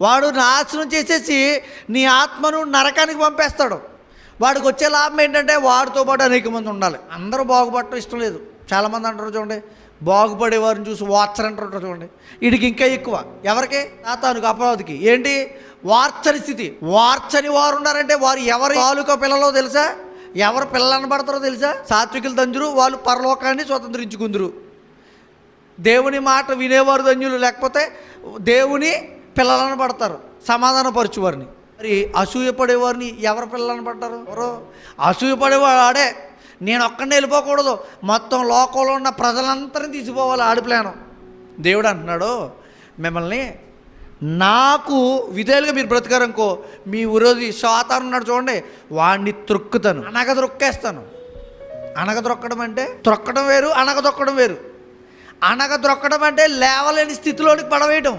వాడు నాశనం చేసేసి నీ ఆత్మను నరకానికి పంపేస్తాడు. వాడికి వచ్చే లాభం ఏంటంటే వాడితో పాటు అనేక మంది ఉండాలి. అందరూ బాగుపడటం ఇష్టం లేదు. చాలామంది అంటారు చూడండి, బాగుపడేవారిని చూసి వార్చరంటారు చూడండి. వీడికి ఇంకా ఎక్కువ. ఎవరికి? సాతానుకు, అపవాదికి. ఏంటి? వార్చని స్థితి. వార్చని వారు ఉన్నారంటే వారు ఎవరి తాలూకా పిల్లలో తెలుసా? ఎవరు పిల్లలను పడతారో తెలుసా? సాత్వికులు ధన్యులు, వాళ్ళు పరలోకాన్ని స్వతంత్రించుకుందరు. దేవుని మాట వినేవారు ధన్యులు, లేకపోతే దేవుని పిల్లలను పడతారు, సమాధానపరచువారిని. మరి అసూయపడేవారిని ఎవరు పిల్లలను పడతారు? ఎవరో అసూయపడేవాడు ఆడే. నేను ఒక్కడిని వెళ్ళిపోకూడదు, మొత్తం లోకంలో ఉన్న ప్రజలందరినీ తీసిపోవాలి, ఆడి ప్లానం. దేవుడు అంటున్నాడు, మిమ్మల్ని నాకు విధేయులుగా మీరు బ్రతికారనుకో, మీ విరోధి సాతాను ఉన్నాడు చూడండి, వాడిని త్రొక్కుతాను, అనగదొక్కేస్తాను. అనగదొక్కడం అంటే త్రొక్కడం వేరు, అనగదొక్కడం వేరు. అనగదొక్కడం అంటే లేవలేని స్థితిలోనికి పడవేయటం.